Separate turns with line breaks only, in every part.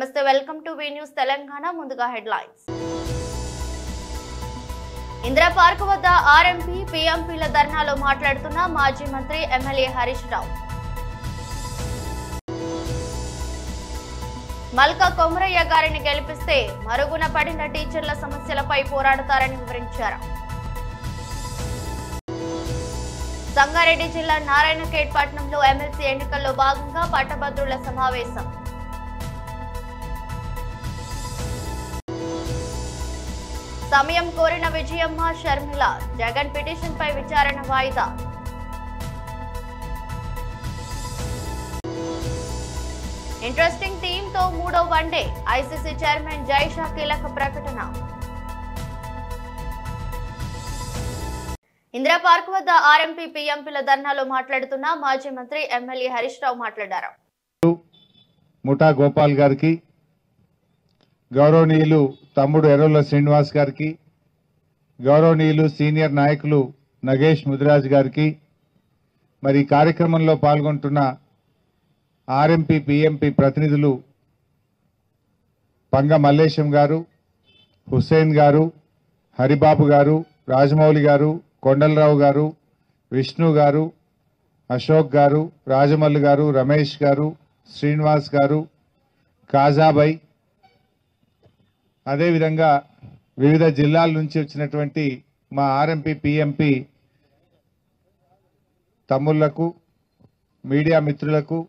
నమస్తే welcome to V news Telangana ముందుగా headlines Indira park వద్ద ఆర్ఎంపీ పీఎంపీల ధర్నాలో మాట్లాడుతున్న మాజీ మంత్రి ఎమ్మెల్యే హరీష్ రావు మల్కా కొమరయ్య గారిని గెలిపిస్తే మరుగున పడిన టీచర్ల సమస్యలపై పోరాడతారని వివరించారు సంగారెడ్డి జిల్లా నారాయణఖేడ్ పట్టణంలో ఎమ్మెల్సీ ఎన్నికల్లో భాగంగా పట్టభద్రుల సమావేశం సమయం కోరిన విజయమ్మ షర్మిల జగన్ పిటిషన్ పై విచారణ వాయిదా ఇంట్రెస్టింగ్ టీమ్ తో మూడో వన్డే ఐసీసీ చైర్మన్ జైషా కీలక ప్రకటన ఇందిరా పార్క్ వద్ద ఆర్ఎంపీ పీఎంపీల ధర్నాలో మాట్లాడుతున్న మాజీ మంత్రి ఎమ్మెల్యే హరీష్ రావు మాట్లాడారు.
ముఠా గోపాల్ గారికి, గౌరవనీయులు తమ్ముడు ఎర్రోల శ్రీనివాస్ గారికి, గౌరవనీయులు సీనియర్ నాయకులు నగేష్ ముదిరాజ్ గారికి, మరి ఈ కార్యక్రమంలో పాల్గొంటున్న ఆర్ఎంపీ పీఎంపీ ప్రతినిధులు పంగ మల్లేశం గారు, హుస్సేన్ గారు, హరిబాబు గారు, రాజమౌళి గారు, కొండలరావు గారు, విష్ణు గారు, అశోక్ గారు, రాజమల్లు గారు, రమేష్ గారు, శ్రీనివాస్ గారు, కాజాబాయ్, అదేవిధంగా వివిధ జిల్లాల నుంచి వచ్చినటువంటి మా ఆర్ఎంపీ పీఎంపీ తమ్ముళ్లకు, మీడియా మిత్రులకు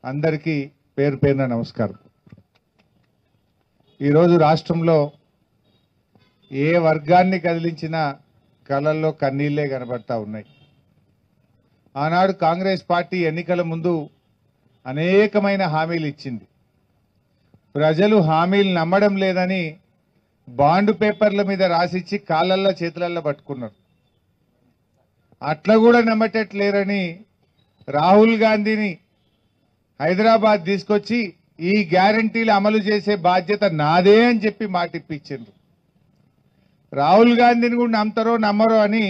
అందరికీ పేరు పేరున నమస్కారం. ఈరోజు రాష్ట్రంలో ఏ వర్గాన్ని కదిలించినా కళ్ళల్లో కన్నీళ్లే కనబడతా ఉన్నాయి. ఆనాడు కాంగ్రెస్ పార్టీ ఎన్నికల ముందు అనేకమైన హామీలు ఇచ్చింది. ప్రజలు హామీలు నమ్మడం లేదని బాండ్ పేపర్ల మీద రాసిచ్చి కాళ్ళల్లో చేతులల్లో పట్టుకున్నారు. అట్లా కూడా నమ్మటట్లేరని రాహుల్ గాంధీని హైదరాబాద్ తీసుకొచ్చి ఈ గ్యారంటీలు అమలు చేసే బాధ్యత నాదే అని చెప్పి మాటిప్పించారు. రాహుల్ గాంధీని కూడా నమ్ముతారో నమ్మరో అని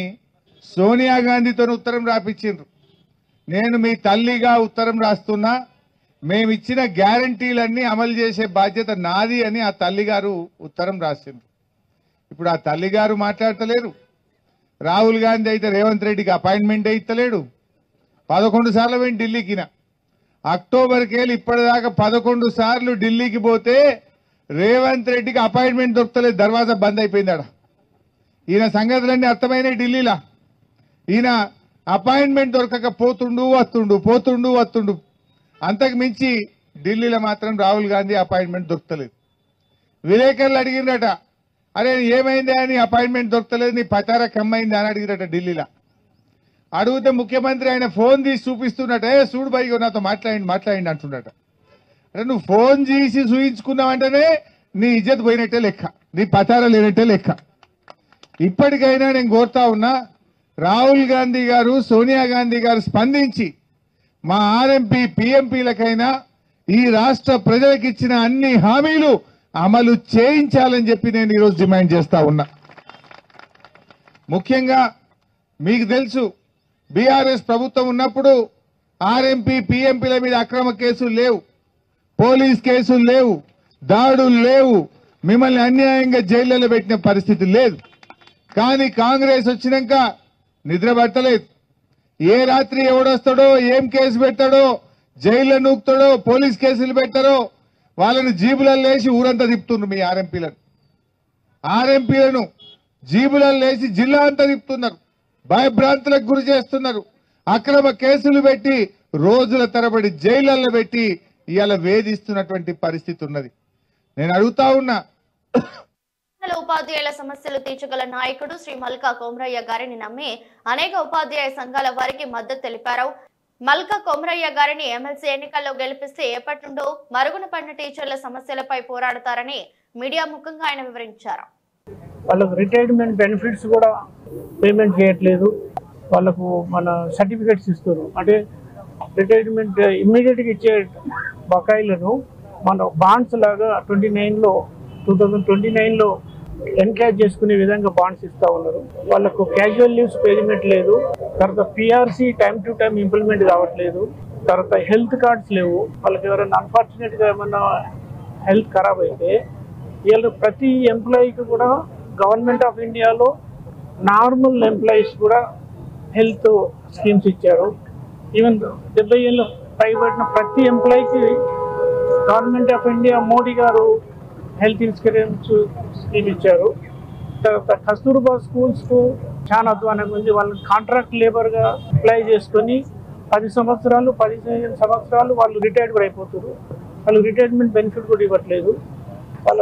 సోనియా గాంధీతో ఉత్తరం రాపించారు. నేను మీ తల్లిగా ఉత్తరం రాస్తున్నా, మేమిచ్చిన గ్యారంటీలన్నీ అమలు చేసే బాధ్యత నాది అని ఆ తల్లిగారు ఉత్తరం రాసిండ్రు. ఇప్పుడు ఆ తల్లిగారు మాట్లాడతలేరు. రాహుల్ గాంధీ అయితే రేవంత్ రెడ్డికి అపాయింట్మెంట్ ఇస్తలేడు. 11 సార్లు పోయి ఢిల్లీకిన అక్టోబర్కి వెళ్ళి ఇప్పటిదాకా 11 సార్లు ఢిల్లీకి పోతే రేవంత్ రెడ్డికి అపాయింట్మెంట్ దొరకలేదు. దర్వాజా బంద్ అయిపోయిందాడ. ఈయన సంగతులన్నీ అర్థమైనాయి ఢిల్లీలో. ఈయన అపాయింట్మెంట్ దొరకక పోతుండు వస్తుండు. అంతకు మించి ఢిల్లీలో మాత్రం రాహుల్ గాంధీ అపాయింట్మెంట్ దొరకలేదు. విలేకరులు అడిగిరట, అరే ఏమైంది అని అపాయింట్మెంట్ దొరకలేదు, నీ పచారా కమ్మైంది అని అడిగిరట ఢిల్లీలో. అడిగితే ముఖ్యమంత్రి ఆయన ఫోన్ తీసి చూపిస్తున్నట, చూడు బైగో నాతో మాట్లాడి అంటున్నట. అంటే నువ్వు ఫోన్ తీసి చూయించుకున్నావంటేనే నీ ఇజ్జత్ పోయినట్టే లెక్క, నీ పచారా లేనట్టే లెక్క. ఇప్పటికైనా నేను కోరుతా ఉన్నా, రాహుల్ గాంధీ గారు, సోనియా గాంధీ గారు స్పందించి మా ఆర్ఎంపీ పీఎంపీలకైనా ఈ రాష్ట్ర ప్రజలకు ఇచ్చిన అన్ని హామీలు అమలు చేయించాలని చెప్పి నేను ఈరోజు డిమాండ్ చేస్తా ఉన్నా. ముఖ్యంగా మీకు తెలుసు, బీఆర్ఎస్ ప్రభుత్వం ఉన్నప్పుడు ఆర్ఎంపీ పీఎంపీల మీద అక్రమ కేసులు లేవు, పోలీస్ కేసులు లేవు, దాడులు లేవు, మిమ్మల్ని అన్యాయంగా జైళ్లలో పెట్టిన పరిస్థితి లేదు. కానీ కాంగ్రెస్ వచ్చినాక నిద్ర పట్టలేదు. ఏ రాత్రి ఎవడొస్తాడో, ఏం కేసు పెడతాడో, జైల్లో నూకుతాడో, పోలీస్ కేసులు పెడతారో వాళ్ళని జీబులలో వేసి ఊరంతా తిప్పుతున్నారు. మీ ఆర్ఎంపీలను జీబులలో వేసి జిల్లా అంతా తిప్పుతున్నారు, భయభ్రాంతులకు గురి చేస్తున్నారు, అక్రమ కేసులు పెట్టి రోజుల తరబడి జైళ్లలో పెట్టి ఇవాళ వేధిస్తున్నటువంటి పరిస్థితి ఉన్నది. నేను అడుగుతా ఉన్నా,
ఉపాధ్యాయుల సమస్యలు తీర్చగల నాయకుడు శ్రీ మల్కా కొమరయ్య గారిని నమ్మి అనేక ఉపాధ్యాయ సంఘాల వారికి మద్దతు తెలిపారు. మల్కా కొమరయ్య గారిని ఎమ్మెల్సీ ఎన్నికల్లో గెలిపిస్తే ఎప్పటి నుండో మరుగున పడిన టీచర్ల సమస్యలపై పోరాడతారని మీడియా ముఖంగా ఆయన వివరించారు.
వాళ్ళకు రిటైర్మెంట్ బెనిఫిట్స్ కూడా పేమెంట్ చేయట్లేదు. వాళ్ళకు మన సర్టిఫికెట్స్ ఇస్తున్నారు. అంటే రిటైర్మెంట్ ఇమ్మీడియట్గా ఇచ్చే బకాయిలను మన బాండ్స్ లాగా 2029లో ఎన్క్యాష్ చేసుకునే విధంగా బాండ్స్ ఇస్తా ఉన్నారు. వాళ్ళకు క్యాజువల్ లీవ్స్ పేమెంట్ లేదు. తర్వాత PRC time to time implement కావట్లేదు. తర్వాత హెల్త్ కార్డ్స్ లేవు. వాళ్ళకి ఎవరైనా అన్ఫార్చునేట్గా ఏమన్నా హెల్త్ ఖరాబ్ అయితే వీళ్ళు ప్రతి ఎంప్లాయీకి కూడా గవర్నమెంట్ ఆఫ్ ఇండియాలో నార్మల్ ఎంప్లాయీస్ కూడా హెల్త్ స్కీమ్స్ ఇచ్చారు. ఈవెన్ 70 ఏళ్ళు పైబడిన ప్రతి ఎంప్లాయీకి గవర్నమెంట్ ఆఫ్ ఇండియా మోడీ గారు హెల్త్ ఇన్సూరెన్స్ స్కీమ్ ఇచ్చారు. తర్వాత కస్తూర్బా స్కూల్స్కు చాలా అధ్వానంగా ఉంది. వాళ్ళని కాంట్రాక్ట్ లేబర్గా అప్లై చేసుకొని 10 సంవత్సరాలు 15 సంవత్సరాలు వాళ్ళు రిటైర్డ్ కూడా అయిపోతారు. వాళ్ళు రిటైర్మెంట్ బెనిఫిట్ కూడా ఇవ్వట్లేదు. వాళ్ళ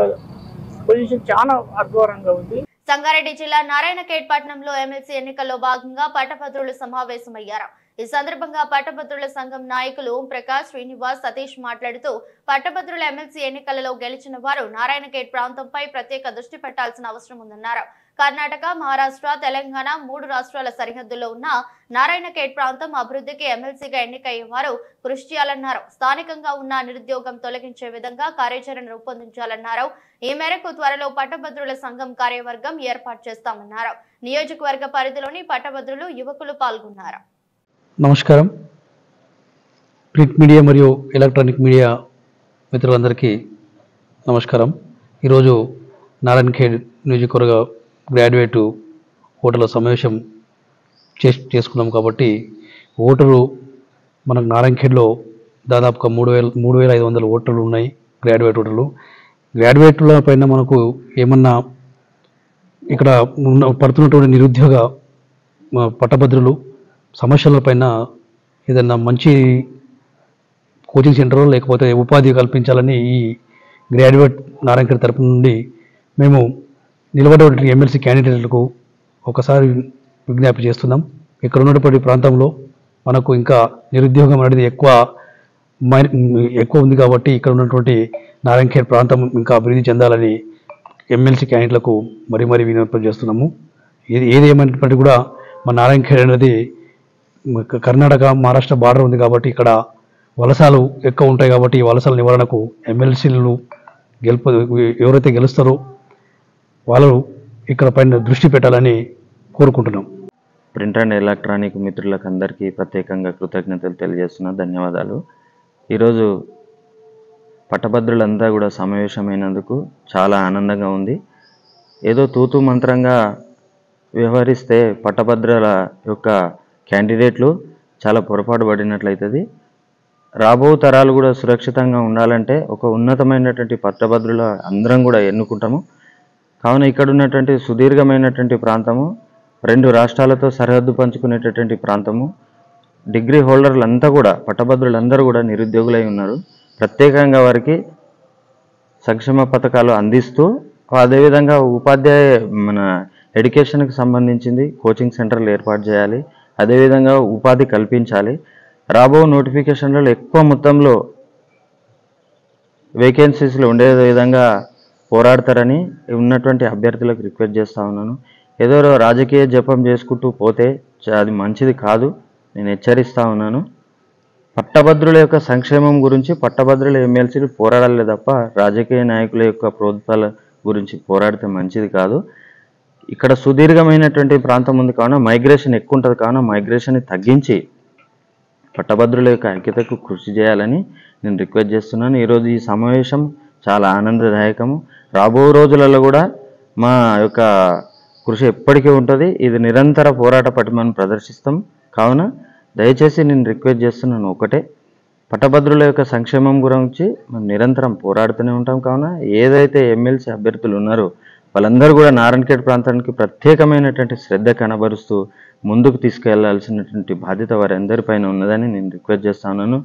పొజిషన్ చాలా అధ్వానంగా ఉంది.
సంగారెడ్డి జిల్లా నారాయణఖేడ్ పట్టణంలో ఎమ్మెల్సీ ఎన్నికల్లో భాగంగా పట్టభద్రులు సమావేశమయ్యారు. ఈ సందర్భంగా పట్టభద్రుల సంఘం నాయకులు ప్రకాష్, శ్రీనివాస్, సతీష్ మాట్లాడుతూ పట్టభద్రుల ఎమ్మెల్సీ ఎన్నికలలో గెలిచిన వారు నారాయణఖేడ్ ప్రాంతంపై ప్రత్యేక దృష్టి పెట్టాల్సిన అవసరం ఉందన్నారు. కర్ణాటక, మహారాష్ట్ర, తెలంగాణ 3 రాష్ట్రాల సరిహద్దుల్లో ఉన్న నారాయణఖేడ్ ప్రాంతం అభివృద్ధికి ఎమ్మెల్సీగా ఎన్నికయ్యే వారు కృషి చేయాలన్నారు. స్థానికంగా ఉన్న నిరుద్యోగం తొలగించే విధంగా కార్యాచరణ రూపొందించాలన్నారు. ఈ మేరకు త్వరలో పట్టభద్రుల సంఘం కార్యవర్గం ఏర్పాటు చేస్తామన్నారు. నియోజకవర్గ పరిధిలోని పట్టభద్రులు, యువకులు పాల్గొన్నారు.
నమస్కారం. ప్రింట్ మీడియా మరియు ఎలక్ట్రానిక్ మీడియా మిత్రులందరికీ నమస్కారం. ఈరోజు నారాయణఖేడ్ నియోజకవర్గ గ్రాడ్యుయేట్ ఓటర్ల సమావేశం చేసుకున్నాం కాబట్టి ఓటరు మనకు నారాయణఖేడ్లో దాదాపుగా 3,500 ఓటర్లు ఉన్నాయి. గ్రాడ్యుయేట్ ఓటర్లు. గ్రాడ్యుయేట్ల పైన మనకు ఏమన్నా ఇక్కడ పడుతున్నటువంటి నిరుద్యోగ పట్టభద్రులు సమస్యలపైన ఏదన్నా మంచి కోచింగ్ సెంటర్ లేకపోతే ఉపాధి కల్పించాలని ఈ గ్రాడ్యుయేట్ నారాయణఖేడ్ తరపు నుండి మేము నిలబడేటువంటి ఎమ్మెల్సీ క్యాండిడేట్లకు ఒకసారి విజ్ఞప్తి చేస్తున్నాం. ఇక్కడ ఉన్నటువంటి ప్రాంతంలో మనకు ఇంకా నిరుద్యోగం అనేది ఎక్కువ ఉంది కాబట్టి ఇక్కడ ఉన్నటువంటి నారాయణఖేడ్ ప్రాంతం ఇంకా అభివృద్ధి చెందాలని ఎమ్మెల్సీ క్యాండిడేట్లకు మరీ విజ్ఞప్తి చేస్తున్నాము. ఏది ఏమైనప్పటికీ కూడా మన నారాయణఖేడ్ అనేది కర్ణాటక, మహారాష్ట్ర బార్డర్ ఉంది కాబట్టి ఇక్కడ వలసలు ఎక్కువ ఉంటాయి కాబట్టి ఈ వలసల నివారణకు ఎమ్మెల్సీలు ఎవరైతే గెలుస్తారో వాళ్ళు ఇక్కడ పైన దృష్టి పెట్టాలని కోరుకుంటున్నాం.
ప్రింట్ అండ్ ఎలక్ట్రానిక్ మిత్రులకు అందరికీ ప్రత్యేకంగా కృతజ్ఞతలు తెలియజేస్తున్నా. ధన్యవాదాలు. ఈరోజు పట్టభద్రులంతా కూడా సమావేశమైనందుకు చాలా ఆనందంగా ఉంది. ఏదో తూతూ మంత్రంగా వ్యవహరిస్తే పట్టభద్రుల యొక్క క్యాండిడేట్లు చాలా పొరపాటు పడినట్లయితుంది. రాబో తరాలు కూడా సురక్షితంగా ఉండాలంటే ఒక ఉన్నతమైనటువంటి పట్టభద్రుల అందరం కూడా ఎన్నుకుంటాము. కావున ఇక్కడ ఉన్నటువంటి సుదీర్ఘమైనటువంటి ప్రాంతము, 2 రాష్ట్రాలతో సరిహద్దు పంచుకునేటటువంటి ప్రాంతము, డిగ్రీ హోల్డర్లంతా కూడా పట్టభద్రులందరూ కూడా నిరుద్యోగులై ఉన్నారు. ప్రత్యేకంగా వారికి సంక్షేమ పథకాలు అందిస్తూ అదేవిధంగా మన ఎడ్యుకేషన్కి సంబంధించింది కోచింగ్ సెంటర్లు ఏర్పాటు చేయాలి. అదేవిధంగా ఉపాధి కల్పించాలి. రాబో నోటిఫికేషన్లలో ఎక్కువ మొత్తంలో వేకెన్సీస్లో ఉండే విధంగా పోరాడతారని ఉన్నటువంటి అభ్యర్థులకు రిక్వెస్ట్ చేస్తూ ఉన్నాను. ఏదో రాజకీయ జపం చేసుకుంటూ పోతే అది మంచిది కాదు. నేను హెచ్చరిస్తూ ఉన్నాను. పట్టభద్రుల యొక్క సంక్షేమం గురించి పట్టభద్రుల ఎమ్మెల్సీలు పోరాడాలి తప్ప రాజకీయ నాయకుల యొక్క ప్రోత్సాహాల గురించి పోరాడితే మంచిది కాదు. ఇక్కడ సుదీర్ఘమైనటువంటి ప్రాంతం ఉంది కావున మైగ్రేషన్ ఎక్కువ ఉంటుంది కావున మైగ్రేషన్ని తగ్గించి పట్టభద్రుల యొక్క ఐక్యతకు కృషి చేయాలని నేను రిక్వెస్ట్ చేస్తున్నాను. ఈరోజు ఈ సమావేశం చాలా ఆనందదాయకము. రాబో రోజులలో కూడా మా యొక్క కృషి ఎప్పటికీ ఉంటుంది. ఇది నిరంతర పోరాట పటిమను ప్రదర్శిస్తాం. కావున దయచేసి నేను రిక్వెస్ట్ చేస్తున్నాను ఒకటే, పట్టభద్రుల యొక్క సంక్షేమం గురించి మనం నిరంతరం పోరాడుతూనే ఉంటాం. కావున ఏదైతే ఎమ్మెల్సీ అభ్యర్థులు ఉన్నారో వాళ్ళందరూ కూడా నారాయణఖేడ్ ప్రాంతానికి ప్రత్యేకమైనటువంటి శ్రద్ధ కనబరుస్తూ ముందుకు తీసుకెళ్లాల్సినటువంటి బాధ్యత వారందరిపైన ఉన్నదని నేను రిక్వెస్ట్ చేస్తున్నాను.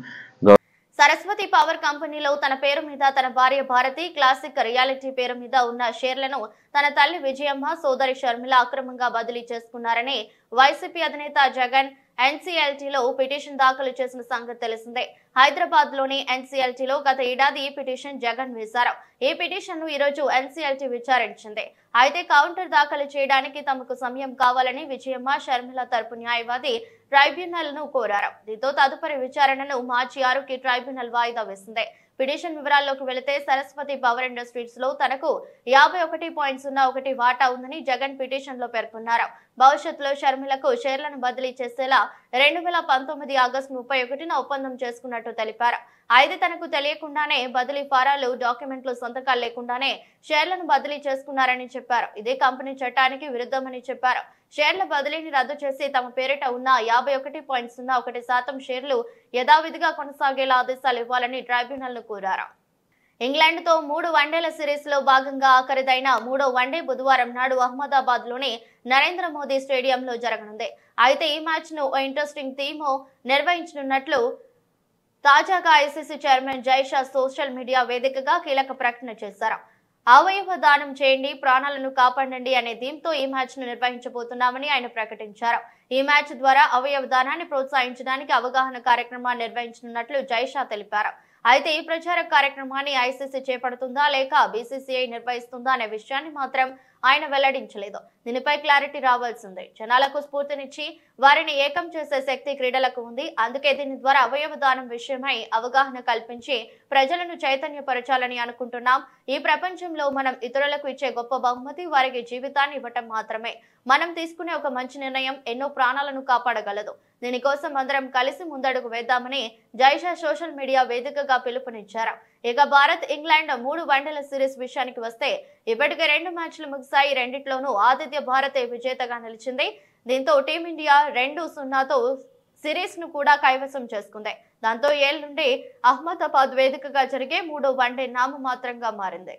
సరస్వతి పవర్ కంపెనీలో తన పేరు మీద తన భార్య భారతి, క్లాసిక్ రియాలిటీ పేరు మీద ఉన్న షేర్లను తన తల్లి విజయమ్మ, సోదరి షర్మిల అక్రమంగా బదిలీ చేసుకున్నారని వైసీపీ అధినేత జగన్ ఎన్సీఎల్టీలో పిటిషన్ దాఖలు చేసిన సంగతి తెలిసిందే. హైదరాబాద్ లోని ఎన్సీఎల్టీలో గత ఏడాది ఈ పిటిషన్ జగన్ వేశారు. ఈ పిటిషన్ ను ఈ రోజు ఎన్సీఎల్టీ విచారించింది. అయితే కౌంటర్ దాఖలు చేయడానికి తమకు సమయం కావాలని విజయమ్మ, షర్మిల తరపు న్యాయవాది ట్రైబ్యునల్ ను కోరారు. దీంతో తదుపరి విచారణను మార్చి 6కి ట్రైబ్యునల్ వాయిదా వేసింది. పిటిషన్ వివరాల్లోకి వెళితే సరస్వతి పవర్ ఇండస్ట్రీస్ లో తనకు 51.01 వాటా ఉందని జగన్ పిటిషన్ లో పేర్కొన్నారు. భవిష్యత్తులో షర్మిలకు షేర్లను బదిలీ చేసేలా 2019 ఆగస్టు 31న ఒప్పందం చేసుకున్నట్టు తెలిపారు. అయితే తనకు తెలియకుండానే బదిలీ ఫారాలు, డాక్యుమెంట్లు, సంతకాలు లేకుండానే షేర్లను బదిలీ చేసుకున్నారని చెప్పారు. ఇదే కంపెనీ చట్టానికి విరుద్ధమని చెప్పారు. షేర్ల బదిలీని రద్దు చేసి తమ పేరిట ఉన్న 51.01% షేర్లు యథావిధిగా కొనసాగేలా ఆదేశాలు ఇవ్వాలని ట్రైబ్యునల్ ను కోరారు. ఇంగ్లాండ్ తో 3 వన్డేల సిరీస్ లో భాగంగా ఆఖరిదైన 3వ వన్డే బుధవారం నాడు అహ్మదాబాద్ లోని నరేంద్ర మోదీ స్టేడియంలో జరగనుంది. అయితే ఈ మ్యాచ్ ను ఇంట్రెస్టింగ్ థీమ్ నిర్వహించనున్నట్లు తాజాగా ICC chairman Jay Shah social media వేదికగా కీలక ప్రకటన చేశారు. అవయవ దానం చేయండి, ప్రాణాలను కాపాడండి అనే థీమ్తో ఈ మ్యాచ్ ను నిర్వహించబోతున్నామని ఆయన ప్రకటించారు. ఈ మ్యాచ్ ద్వారా అవయవ దానాన్ని ప్రోత్సహించడానికి అవగాహన కార్యక్రమాన్ని నిర్వహించనున్నట్లు జైషా తెలిపారు. అయితే ఈ ప్రచార కార్యక్రమాన్ని ఐసీసీ చేపడుతుందా లేక బీసీసీఐ నిర్వహిస్తుందా అనే విషయాన్ని మాత్రం ఆయన వెల్లడించలేదు. దీనిపై క్లారిటీ రావాల్సిందే. జనాలకు స్ఫూర్తినిచ్చి వారిని ఏకం చేసే శక్తి క్రీడలకు ఉంది. అందుకే దీని ద్వారా అవయవ దానం విషయమై అవగాహన కల్పించి ప్రజలను చైతన్యపరచాలని అనుకుంటున్నాం. ఈ ప్రపంచంలో మనం ఇతరులకు ఇచ్చే గొప్ప బహుమతి వారికి జీవితాన్ని ఇవ్వటం మాత్రమే. మనం తీసుకునే ఒక మంచి నిర్ణయం ఎన్నో ప్రాణాలను కాపాడగలదు. దీనికోసం అందరం కలిసి ముందడుగు వేద్దామని జైషా సోషల్ మీడియా వేదికగా పిలుపునిచ్చారు. ఇక భారత్ ఇంగ్లాండ్ 3 వన్డేల సిరీస్ విషయానికి వస్తే ఇప్పటికే 2 మ్యాచ్లు ముగిశాయి. రెండిట్లోనూ ఆతిథ్య భారతే విజేతగా నిలిచింది. దీంతో టీమిండియా 2-0తో సిరీస్ ను కూడా కైవసం చేసుకుంది. దాంతో ఏళ్ల నుండి అహ్మదాబాద్ వేదికగా జరిగే 3వ వన్డే నామమాత్రంగా మారింది.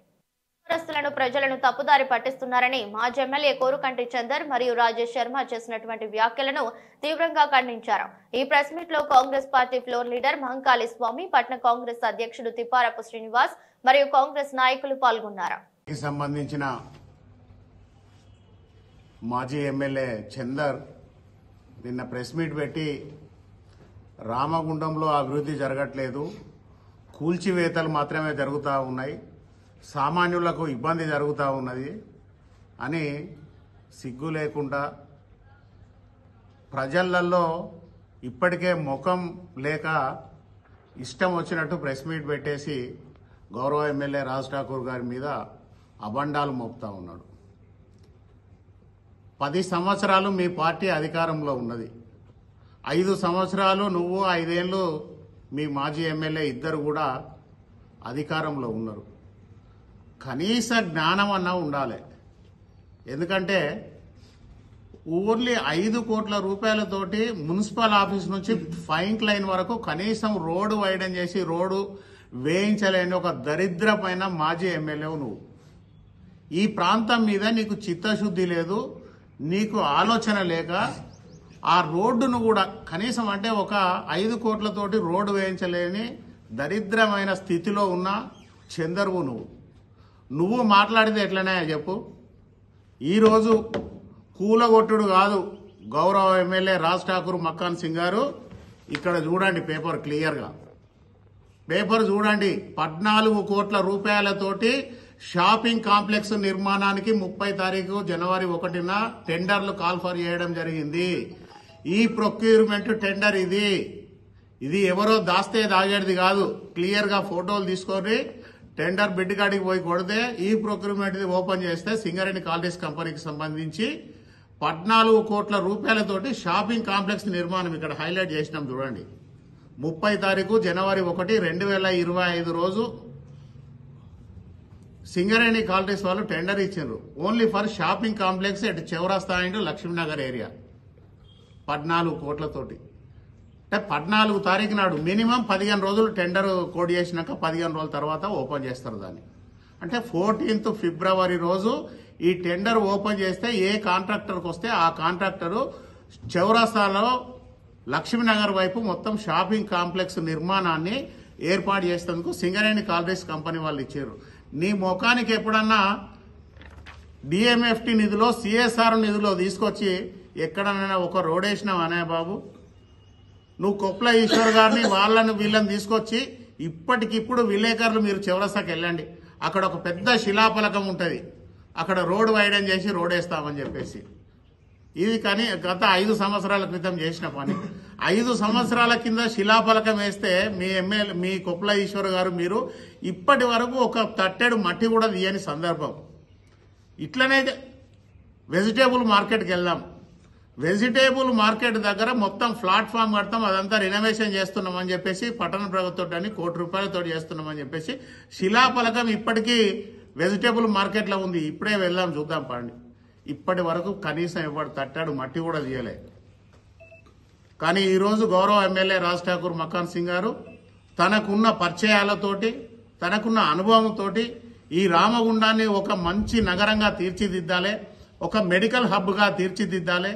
ప్రజలను తప్పుదారి పట్టిస్తున్నారని మాజీ ఎమ్మెల్యే కోరుకంటి చందర్ మరియు రాజేష్ శర్మ చేసినటువంటి వ్యాఖ్యలను తీవ్రంగా ఖండించారు. ఈ ప్రెస్ మీట్ లో Congress party floor leader Mahankali Swamy, పట్న కాంగ్రెస్ అధ్యక్షుడు తిప్పారపు శ్రీనివాస్ మరియు కాంగ్రెస్ నాయకులు పాల్గొన్నారు.
సంబంధించిన మాజీ ఎమ్మెల్యే చందర్ నిన్న ప్రెస్ మీట్ పెట్టి రామగుండంలో అభివృద్ధి జరగట్లేదు, కూల్చివేతలు మాత్రమే జరుగుతూ ఉన్నాయి, సామాన్యులకు ఇబ్బంది జరుగుతూ ఉన్నది అని సిగ్గు లేకుండా ప్రజలలో ఇప్పటికే ముఖం లేక ఇష్టం వచ్చినట్టు ప్రెస్ మీట్ పెట్టేసి గౌరవ ఎమ్మెల్యే రాజ్ ఠాకూర్ గారి మీద అబండాలు మోపుతా ఉన్నాడు. 10 సంవత్సరాలు మీ పార్టీ అధికారంలో ఉన్నది. 5 సంవత్సరాలు నువ్వు, 5 ఏళ్ళు మీ మాజీ ఎమ్మెల్యే ఇద్దరు కూడా అధికారంలో ఉన్నారు. కనీస జ్ఞానం అన్నా ఉండాలి. ఎందుకంటే ఓన్లీ 5 కోట్ల రూపాయలతోటి మున్సిపల్ ఆఫీస్ నుంచి ఫైన్ లైన్ వరకు కనీసం రోడ్డు వైడన్ చేసి రోడ్డు వేయించలేని ఒక దరిద్రమైన మాజీ ఎమ్మెల్యే నువ్వు. ఈ ప్రాంతం మీద నీకు చిత్తశుద్ధి లేదు, నీకు ఆలోచన లేక ఆ రోడ్డును కూడా కనీసం అంటే ఒక 5 కోట్లతోటి రోడ్డు వేయించలేని దరిద్రమైన స్థితిలో ఉన్న చందర్వు నువ్వు మాట్లాడితే ఎట్లనే చెప్పు. ఈరోజు కూలగొట్టుడు కాదు. గౌరవ ఎమ్మెల్యే రాజ్ ఠాకూర్ మక్కాన్ సింగ్ గారు ఇక్కడ చూడండి, పేపర్ క్లియర్గా పేపర్ చూడండి. 14 కోట్ల రూపాయలతోటి షాపింగ్ కాంప్లెక్స్ నిర్మాణానికి 30 తారీఖు జనవరి 1న టెండర్లు కాల్ఫర్ చేయడం జరిగింది. ఈ ప్రొక్యూర్మెంట్ టెండర్ ఇది ఎవరో దాస్తే దాగేది కాదు. క్లియర్ గా ఫోటోలు తీసుకొని టెండర్ బిడ్ కాడికి పోయి కొడితే ఈ ప్రొక్యూర్మెంట్ ఓపెన్ చేస్తే సింగరేణి కాలనీస్ కంపెనీకి సంబంధించి 14 కోట్ల రూపాయలతోటి షాపింగ్ కాంప్లెక్స్ నిర్మాణం ఇక్కడ హైలైట్ చేసినాం చూడండి. 30 తారీఖు జనవరి 1, 2025 రోజు సింగరేణి కాలనీస్ వాళ్ళు టెండర్ ఇచ్చారు. Only for shopping complex at చౌరాస్తా అండ్ లక్ష్మీనగర్ ఏరియా 14 కోట్లతోటి. అంటే 14 తారీఖు నాడు మినిమం 15 రోజులు టెండర్ కోడ్ చేసినాక 15 రోజుల తర్వాత ఓపెన్ చేస్తారు దాన్ని. అంటే 14th ఫిబ్రవరి రోజు ఈ టెండర్ ఓపెన్ చేస్తే ఏ కాంట్రాక్టర్కి వస్తే ఆ కాంట్రాక్టరు చౌరాస్తాలో లక్ష్మీనగర్ వైపు మొత్తం షాపింగ్ కాంప్లెక్స్ నిర్మాణాన్ని ఏర్పాటు చేసేందుకు సింగరేణి కాలనీస్ కంపెనీ వాళ్ళు ఇచ్చారు. నీ ముఖానికి ఎప్పుడన్నా డిఎంఎఫ్టి నిధిలో, సిఎస్ఆర్ నిధిలో తీసుకొచ్చి ఎక్కడైనా ఒక రోడ్ వేసినావు అనే బాబు? నువ్వు కొప్ల ఈశ్వర్ గారిని వాళ్ళని వీళ్ళని తీసుకొచ్చి ఇప్పటికిప్పుడు విలేకరులు మీరు చౌరస్తాకి వెళ్ళండి, అక్కడ ఒక పెద్ద శిలాఫలకం ఉంటుంది, అక్కడ రోడ్ వైడన్ చేసి రోడ్ వేస్తామని చెప్పేసి. ఇది కానీ గత 5 సంవత్సరాల క్రితం చేసిన పని. 5 సంవత్సరాల కింద శిలాఫలకం వేస్తే మీ ఎమ్మెల్యే మీ కొప్పుల ఈశ్వర్ గారు మీరు ఇప్పటి వరకు ఒక తట్టెడు మట్టి కూడా తీయని సందర్భం. ఇట్లనే వెజిటేబుల్ మార్కెట్కి వెళ్దాం. వెజిటేబుల్ మార్కెట్ దగ్గర మొత్తం ప్లాట్ఫామ్ కడతాం, అదంతా రినోవేషన్ చేస్తున్నామని చెప్పేసి పట్టణ ప్రభుత్వం ₹1 కోటి చేస్తున్నామని చెప్పేసి శిలాఫలకం ఇప్పటికీ వెజిటేబుల్ మార్కెట్లో ఉంది. ఇప్పుడే వెళ్దాం చూద్దాం పండి. ఇప్పటి వరకు కనీసం ఎవరు తట్టాడు మట్టి కూడా తీయలే. కానీ ఈరోజు గౌరవ ఎమ్మెల్యే రాజ్ ఠాకూర్ మకాన్ సింగ్ గారు తనకున్న పరిచయాలతోటి తనకున్న అనుభవంతో ఈ రామగుండాన్ని ఒక మంచి నగరంగా తీర్చిదిద్దాలి, ఒక మెడికల్ హబ్గా తీర్చిదిద్దాలి,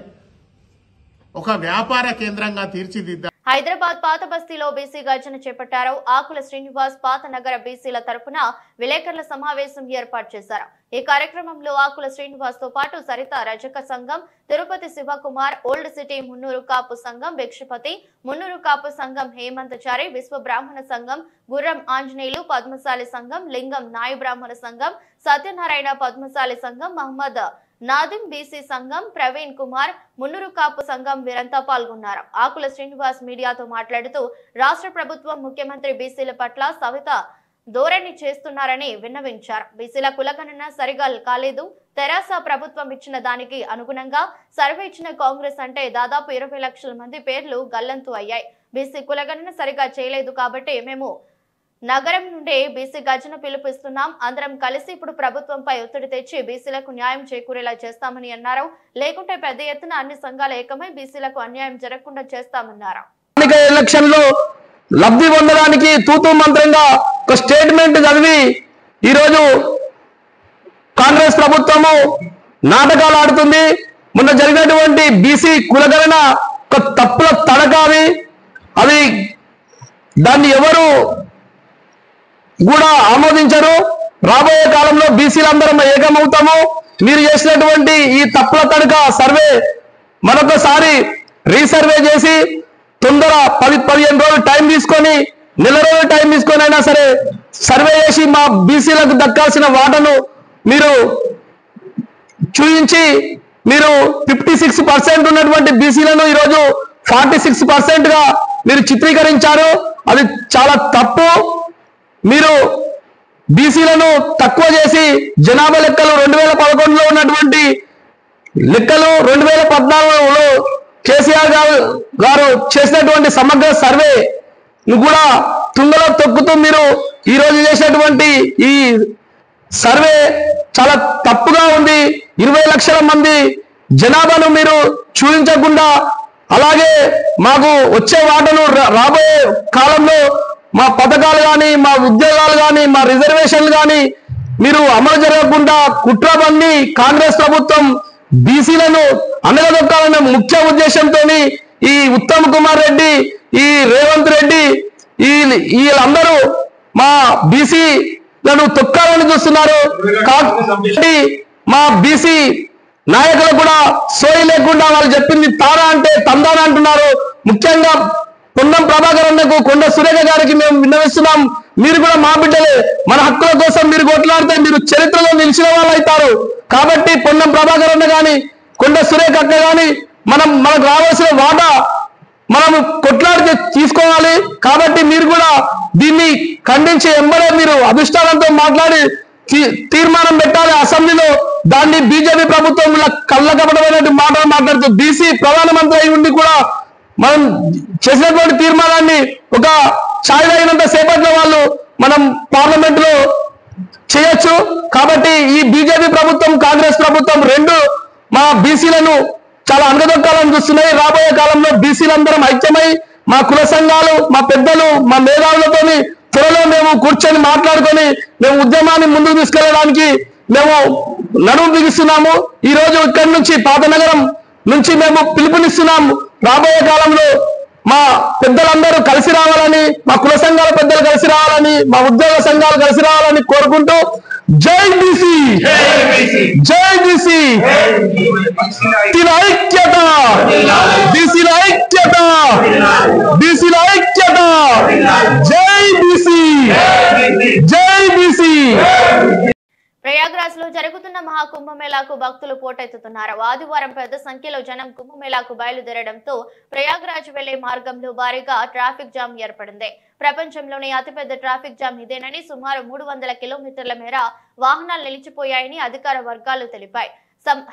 ఒక వ్యాపార కేంద్రంగా తీర్చిదిద్దాలి.
హైదరాబాద్ పాత బస్తీలో బీసీ గర్జన చేపట్టారు. ఆకుల శ్రీనివాస్ పాత నగర బీసీల తరపున విలేకరుల సమావేశం ఏర్పాటు చేశారు. ఈ కార్యక్రమంలో ఆకుల శ్రీనివాస్ తో పాటు సరిత రజక సంఘం, తిరుపతి శివకుమార్, ఓల్డ్ సిటీ మున్నూరు కాపు సంఘం భిక్షపతి, మున్నూరు కాపు సంఘం హేమంతచారి, విశ్వ బ్రాహ్మణ సంఘం గుర్రం ఆంజనేయులు, పద్మశాలి సంఘం లింగం నాయ బ్రాహ్మణ సంఘం, సత్యనారాయణ పద్మశాలి సంఘం, మహమ్మద్ నాదిం బీసీ సంఘం, ప్రవీణ్ కుమార్, మున్నూరు కాపు సంఘం వీరంతా పాల్గొన్నారు. ఆకుల శ్రీనివాస్ మీడియాతో మాట్లాడుతూ రాష్ట్ర ప్రభుత్వం ముఖ్యమంత్రి బీసీల పట్ల సవిత ధోరణి చేస్తున్నారని విన్నవించారు. బీసీల కులగణన సరిగా కాలేదు. తెరాస ప్రభుత్వం ఇచ్చిన దానికి అనుగుణంగా సర్వే ఇచ్చిన కాంగ్రెస్ అంటే దాదాపు 20 లక్షల మంది పేర్లు గల్లంతు అయ్యాయి. బీసీ కులగణన సరిగా చేయలేదు కాబట్టి మేము నగరం నుండి బీసీ గర్జన పిలుపిస్తున్నాం. అందరం కలిసి ఇప్పుడు ప్రభుత్వంపై ఒత్తిడి తెచ్చి బీసీలకు న్యాయం చేకూరేలా చేస్తామని అన్నారు. లేకుంటే పెద్ద ఎత్తున అన్ని సంఘాలు ఏకమై బీసీలకు అన్యాయం జరగకుండా చేస్తామన్నారు.
ఎలక్షన్ లో లబ్ధి పొందడానికి తూతూ మంత్రంగా ఒక స్టేట్మెంట్ చదివి ఈరోజు కాంగ్రెస్ ప్రభుత్వము నాటకాలు ఆడుతుంది. మొన్న జరిగినటువంటి బీసీ కులగణన ఒక తప్పుల తడకావి, అవి దాన్ని ఎవరు కూడా ఆమోదించరు. రాబోయే కాలంలో బీసీలందరం ఏకమవుతాము. మీరు చేసినటువంటి ఈ తప్పుల తడక సర్వే మరొకసారి రీసర్వే చేసి తొందర 10-15 రోజులు టైం తీసుకొని, నెల రోజులు టైం తీసుకొని అయినా సరే సర్వే చేసి మా బీసీలకు దక్కాల్సిన వాటను మీరు చూయించి, మీరు 56% ఉన్నటువంటి బీసీలను ఈరోజు 46% గా మీరు చిత్రీకరించారు. అది చాలా తప్పు. మీరు బీసీలను తక్కువ చేసి జనాభా లెక్కలు 2011లో ఉన్నటువంటి లెక్కలు 2014లో కేసీఆర్ గారు చేసినటువంటి సమగ్ర సర్వే కూడా తుంగలో తొక్కుతూ మీరు ఈ రోజు చేసినటువంటి ఈ సర్వే చాలా తప్పుగా ఉంది. 20 లక్షల మంది జనాభాను మీరు చూపించకుండా, అలాగే మాకు వచ్చే వాటను రాబోయే కాలంలో మా పథకాలు కానీ, మా ఉద్యోగాలు కానీ, మా రిజర్వేషన్లు కానీ మీరు అమలు జరగకుండా కుట్రబన్ని కాంగ్రెస్ ప్రభుత్వం బీసీలను అనగదొక్కాలన్న ముఖ్య ఉద్దేశంతో ఈ ఉత్తమ్ కుమార్ రెడ్డి, ఈ రేవంత్ రెడ్డి, వీళ్ళందరూ మా బీసీలను తొక్కాలని చూస్తున్నారు. మా బీసీ నాయకులు కూడా సోయి లేకుండా వాళ్ళు చెప్పింది తారా అంటే తందాన అంటున్నారు. ముఖ్యంగా పొన్నం ప్రభాకర్ అన్నకు, కొండ సురేఖ గారికి మేము విన్నవిస్తున్నాం. మీరు కూడా మా బిడ్డలే. మన హక్కుల కోసం మీరు కొట్లాడితే మీరు చరిత్రలో నిలిచిన వాళ్ళు అవుతారు. కాబట్టి పొన్నం ప్రభాకర్ అన్న కానీ, కొండ సురేఖ అక్క కానీ మనకు రావాల్సిన వాటా మనం కొట్లాడితే తీసుకోవాలి. కాబట్టి మీరు కూడా దీన్ని ఖండించి ఎంబడే మీరు అధిష్టానంతో మాట్లాడి తీర్మానం పెట్టాలి అసెంబ్లీలో. దాన్ని బీజేపీ ప్రభుత్వం కళ్ళకపడమైనటువంటి మాటలు మాట్లాడుతూ బీసీ ప్రధానమంత్రి అయి ఉండి కూడా మనం చేసినటువంటి తీర్మానాన్ని ఒక ఛాయ్ అయినంత సేపట్లో వాళ్ళు మనం పార్లమెంట్ లో చేయొచ్చు. కాబట్టి ఈ బీజేపీ ప్రభుత్వం, కాంగ్రెస్ ప్రభుత్వం రెండు మా బీసీలను చాలా అనగదొక్కాలని చూస్తున్నాయి. రాబోయే కాలంలో బీసీలందరం ఐక్యమై మా కుల సంఘాలు, మా పెద్దలు, మా మేధావులతో త్వరలో మేము కూర్చొని మాట్లాడుకొని మేము ఉద్యమాన్ని ముందుకు తీసుకెళ్ళడానికి మేము నడుము బిగిస్తున్నాము. ఈ రోజు ఇక్కడి నుంచి పాత నగరం నుంచి మేము పిలుపునిస్తున్నాము. రాబోయే కాలంలో మా పెద్దలందరూ కలిసి రావాలని, మా కుల సంఘాల పెద్దలు కలిసి రావాలని, మా ఉద్యోగ సంఘాలు కలిసి రావాలని కోరుకుంటూ జై బీసీ, జై బీసీ, బీసీల ఐక్యత, బీసీల ఐక్యత, బీసీల ఐక్యత, జై బీసీ, జై బీసీ.
ప్రయాగ్రాజ్ లో జరుగుతున్న మహాకుంభమేళాకు భక్తులు పోటెత్తుతున్నారు. ఆదివారం పెద్ద సంఖ్యలో జనం కుంభమేళాకు బయలుదేరడంతో ప్రయాగ్రాజ్ వెళ్లే మార్గంలో భారీగా ట్రాఫిక్ జామ్ ఏర్పడింది. ప్రపంచంలోని అతిపెద్ద ట్రాఫిక్ జామ్ ఇదేనని, సుమారు 300 కిలోమీటర్ల మేర వాహనాలు నిలిచిపోయాయని అధికార వర్గాలు తెలిపాయి.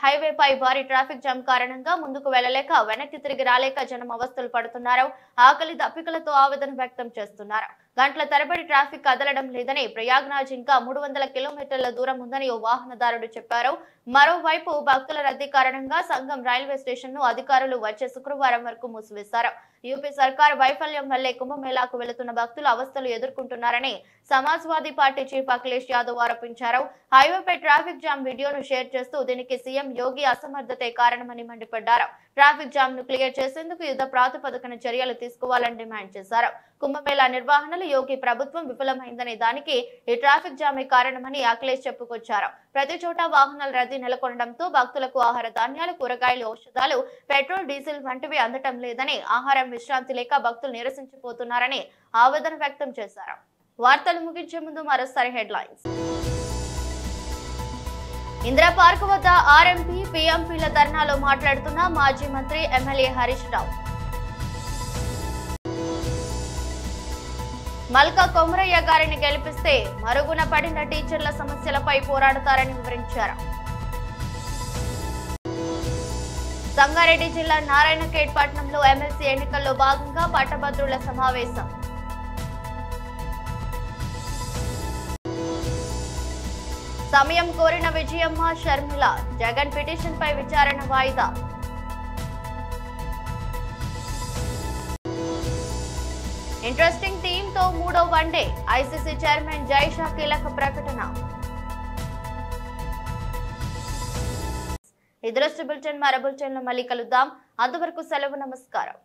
హైవేపై భారీ ట్రాఫిక్ జామ్ కారణంగా ముందుకు వెళ్లలేక, వెనక్కి తిరిగి రాలేక జనం అవస్థలు పడుతున్నారు. ఆకలి దప్పికలతో ఆవేదన వ్యక్తం చేస్తున్నారు. గంటల తరబడి ట్రాఫిక్ కదలడం లేదని, ప్రయాగ్రాజ్ ఇంకా 300 కిలోమీటర్ల దూరం ఉందని ఓ వాహనదారుడు చెప్పారు. మరోవైపు భక్తుల రద్దీ కారణంగా సంగం రైల్వే స్టేషన్ ను అధికారులు వచ్చే శుక్రవారం వరకు మూసివేశారు. యూపీ సర్కార్ వైఫల్యం వల్లే కుంభమేళాకు వెళుతున్న భక్తులు అవస్థలు ఎదుర్కొంటున్నారని సమాజ్వాదీ పార్టీ చీఫ్ అఖిలేష్ యాదవ్ ఆరోపించారు. హైవేపై ట్రాఫిక్ జామ్ వీడియోను షేర్ చేస్తూ దీనికి సీఎం యోగి అసమర్థతే కారణమని మండిపడ్డారు. ట్రాఫిక్ జామ్ ను క్లియర్ చేసేందుకు యుద్ధ ప్రాతిపదికన చర్యలు తీసుకోవాలని డిమాండ్ చేశారు. కుంభమేళా నిర్వహణలో యోగి ప్రభుత్వం విఫలమైందని, దానికి ఈ ట్రాఫిక్ జామే కారణమని అఖిలేష్ చెప్పుకొచ్చారు. ప్రతి చోట వాహనాల రద్దీ నెలకొనడంతో భక్తులకు ఆహార ధాన్యాలు, కూరగాయలు, ఔషధాలు, పెట్రోల్, డీజిల్ వంటివి అందటం లేదని, ఆహారం, విశ్రాంతి లేక భక్తులు నిరసించిపోతున్నారని ఆవేదన వ్యక్తం చేశారు. వార్తలు ముగించే ముందు మరోసారి హెడ్లైన్స్. ఇందిరా పార్క్ వద్ద ఆర్ఎంపీ, పీఎంపీల ధర్నాలో మాట్లాడుతున్న మాజీ మంత్రి ఎమ్మెల్యే హరీష్ రావు. మల్కా కొమరయ్య గారిని గెలిపిస్తే మరుగున పడిన టీచర్ల సమస్యలపై పోరాడతారని వివరించారు. సంగారెడ్డి జిల్లా నారాయణఖేడ్ పట్టణంలో ఎమ్మెల్సీ ఎన్నికల్లో భాగంగా పట్టభద్రుల సమావేశం. సమయం కోరిన విజయమ్మ, షర్మిల, జగన్ పిటిషన్ పై విచారణ వాయిదా. ఇంట్రెస్టింగ్ టీమ్ తో 3వ వన్డే, ఐసీసీ చైర్మన్ జైషా కీలక ప్రకటన. ఇది బులెటిన్. మరో బులెటిన్ లో మళ్ళీ కలుద్దాం. అంతవరకు సెలవు. నమస్కారం.